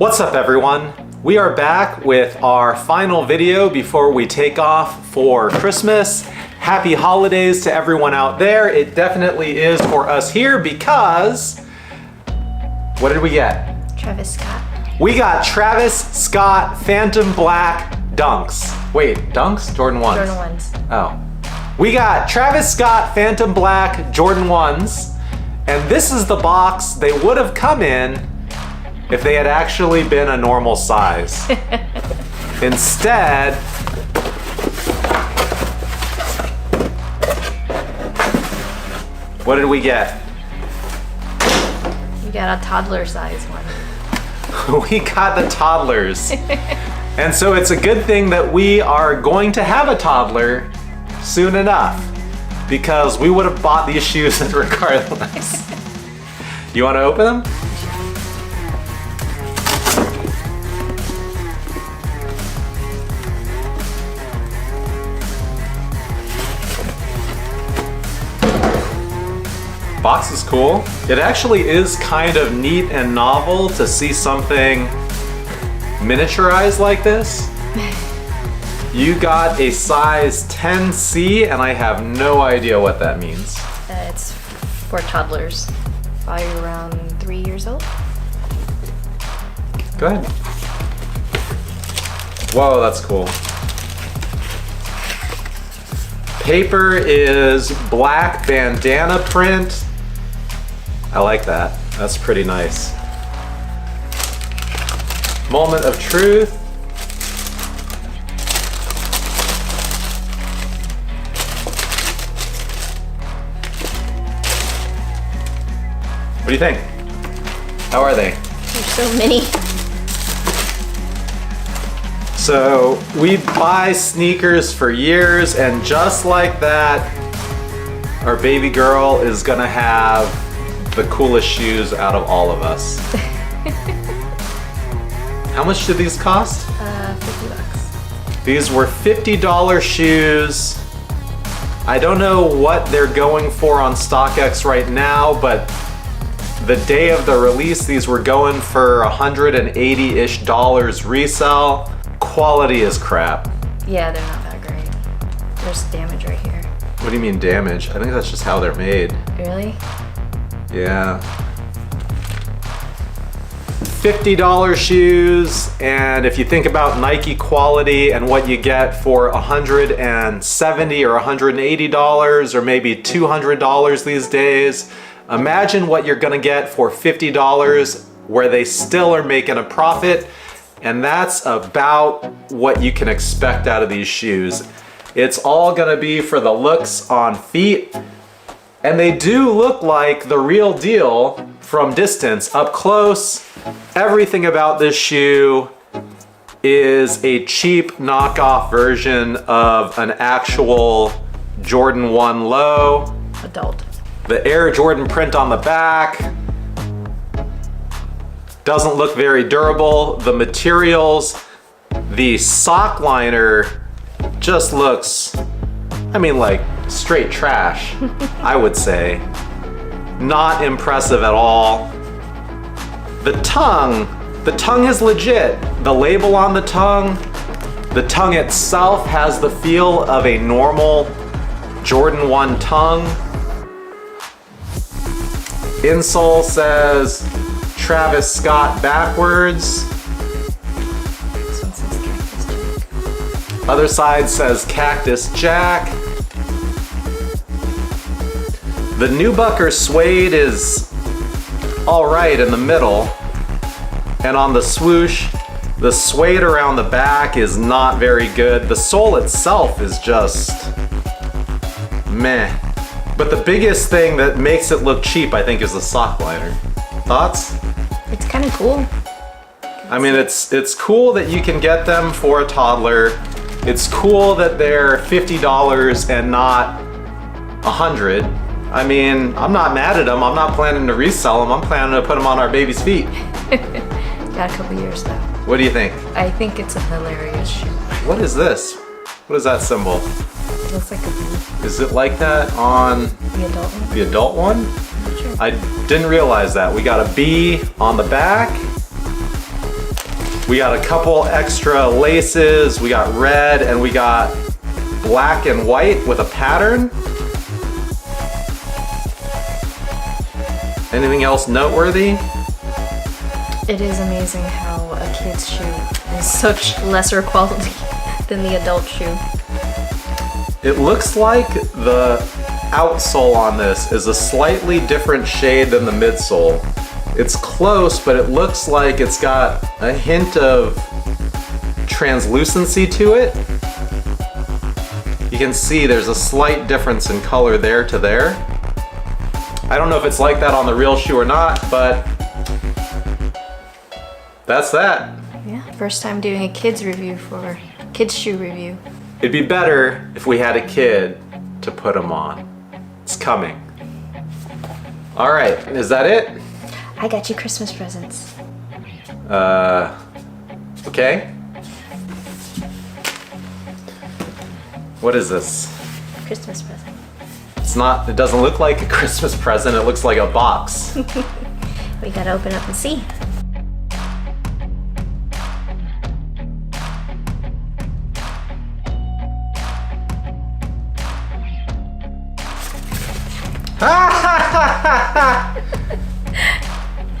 What's up everyone? We are back with our final video before we take off for Christmas. Happy holidays to everyone out there. It definitely is for us here because, what did we get? Travis Scott. We got Travis Scott Phantom Black Dunks. Wait, Dunks? Jordan 1s. Jordan 1s. Oh. We got Travis Scott Phantom Black Jordan 1s, and this is the box they would have come in if they had actually been a normal size. Instead, what did we get? We got a toddler size one. We got the toddlers. And so it's a good thing that we are going to have a toddler soon enough, because we would have bought these shoes regardless. You want to open them? Box is cool. It actually is kind of neat and novel to see something miniaturized like this. You got a size 10C and I have no idea what that means. It's for toddlers, probably around 3 years old. Go ahead. Whoa, that's cool. Paper is black bandana print. I like that. That's pretty nice. Moment of truth. What do you think? How are they? They're so many. So we buy sneakers for years, and just like that, our baby girl is gonna have the coolest shoes out of all of us. How much did these cost? 50 bucks. These were $50 shoes. I don't know what they're going for on StockX right now, but the day of the release, these were going for $180-ish resale. Quality is crap. Yeah, they're not that great. There's damage right here. What do you mean damage? I think that's just how they're made. Really? Yeah. $50 shoes, and if you think about Nike quality and what you get for $170 or $180 or maybe $200 these days, imagine what you're gonna get for $50 where they still are making a profit, and that's about what you can expect out of these shoes. It's all gonna be for the looks on feet, and they do look like the real deal from distance. Up close, everything about this shoe is a cheap knockoff version of an actual Jordan 1 low. Adult. The Air Jordan print on the back doesn't look very durable. The materials, the sock liner just looks, I mean, like straight trash, I would say. Not impressive at all. The tongue is legit. The label on the tongue itself has the feel of a normal Jordan 1 tongue. Insole says Travis Scott backwards. This one says Cactus Jack. Other side says Cactus Jack. The Nubucker suede is all right in the middle. And on the swoosh, the suede around the back is not very good. The sole itself is just meh. But the biggest thing that makes it look cheap, I think, is the sock liner. Thoughts? It's kind of cool. I mean, it's cool that you can get them for a toddler. It's cool that they're $50 and not $100. I mean, I'm not mad at them. I'm not planning to resell them. I'm planning to put them on our baby's feet. Got a couple years though. What do you think? I think it's a hilarious shoe. What is this? What is that symbol? It looks like a bee. Is it like that on The adult one? the adult one? Sure. I didn't realize that. We got a B on the back. We got a couple extra laces. We got red and we got black and white with a pattern. Anything else noteworthy? It is amazing how a kid's shoe is such lesser quality than the adult shoe. It looks like the outsole on this is a slightly different shade than the midsole. It's close, but it looks like it's got a hint of translucency to it. You can see there's a slight difference in color there to there. I don't know if it's like that on the real shoe or not, but that's that. Yeah, first time doing a kids shoe review. It'd be better if we had a kid to put them on. It's coming. All right, is that it? I got you Christmas presents. Okay. What is this? Christmas present. It doesn't look like a Christmas present, it looks like a box. We gotta open up and see.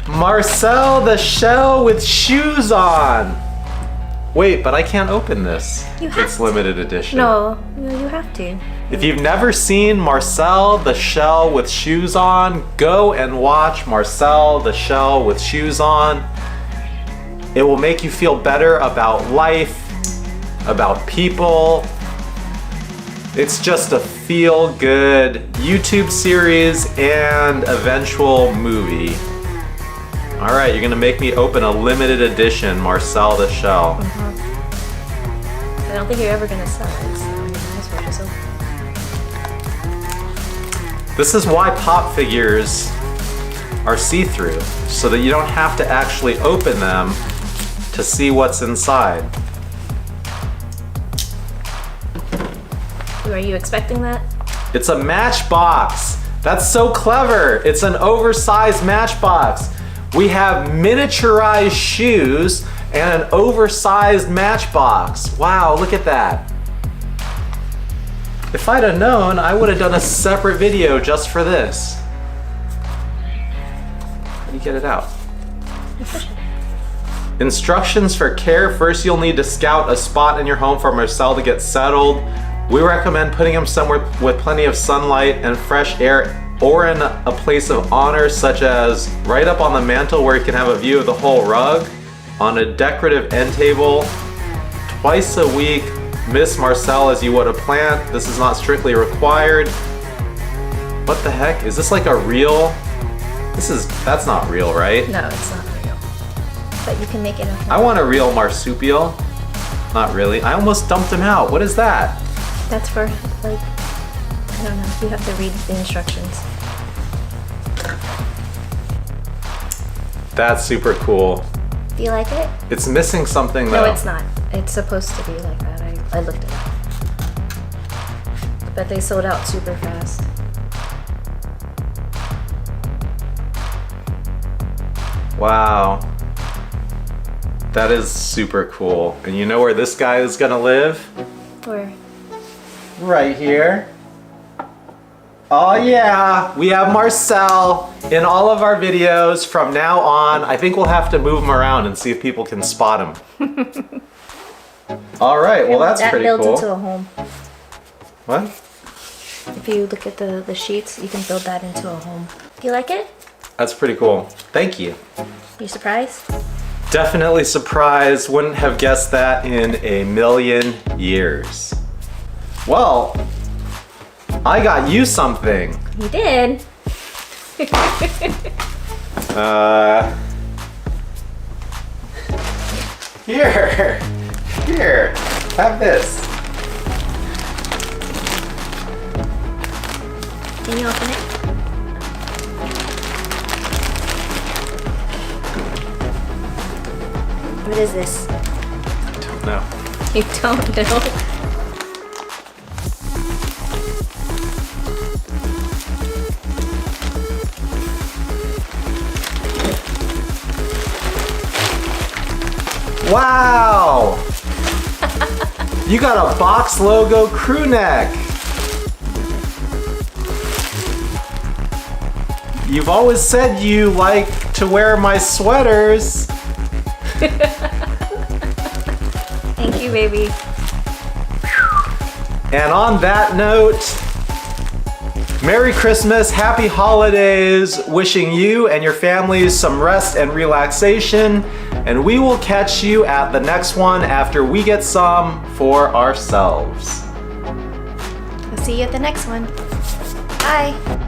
Marcel the Shell with shoes on. Wait, but I can't open this. It's limited edition. No, you have to. If you've never seen Marcel the Shell with shoes on, go and watch Marcel the Shell with shoes on. It will make you feel better about life, about people. It's just a feel-good YouTube series and eventual movie. All right, you're gonna make me open a limited edition Marcel the Shell. I don't think you're ever gonna sell it, so you might as well just open. This is why pop figures are see-through, so that you don't have to actually open them to see what's inside. Were you expecting that? It's a matchbox. That's so clever. It's an oversized matchbox. We have miniaturized shoes and an oversized matchbox. Wow, look at that. If I'd have known, I would have done a separate video just for this. How do you get it out? Instructions for care. First, you'll need to scout a spot in your home for Marcel to get settled. We recommend putting him somewhere with plenty of sunlight and fresh air, or in a place of honor, such as right up on the mantle where you can have a view of the whole rug, on a decorative end table. Twice a week, miss Marcel as you would a plant. This is not strictly required. What the heck? Is this like a real? That's not real, right? No, it's not real. But you can make it up. I want a real marsupial. Not really. I almost dumped him out. What is that? That's for, like, I don't know. You have to read the instructions. That's super cool. Do you like it? It's missing something though. No, it's not. It's supposed to be like that. I looked it up. But they sold out super fast. Wow. That is super cool. And you know where this guy is gonna live? Where? Right here. Oh yeah, we have Marcel in all of our videos from now on. I think we'll have to move him around and see if people can spot him. All right, well that's pretty cool. That builds into a home. What? If you look at the sheets, you can build that into a home. Do you like it? That's pretty cool. Thank you. You surprised? Definitely surprised. Wouldn't have guessed that in a million years. Well, I got you something. You did. Here, have this. Can you open it? What is this? No. You don't know? Wow! You got a box logo crew neck. You've always said you like to wear my sweaters. Thank you, baby. And on that note, Merry Christmas, Happy Holidays, wishing you and your families some rest and relaxation, and we will catch you at the next one after we get some for ourselves. I'll see you at the next one. Bye.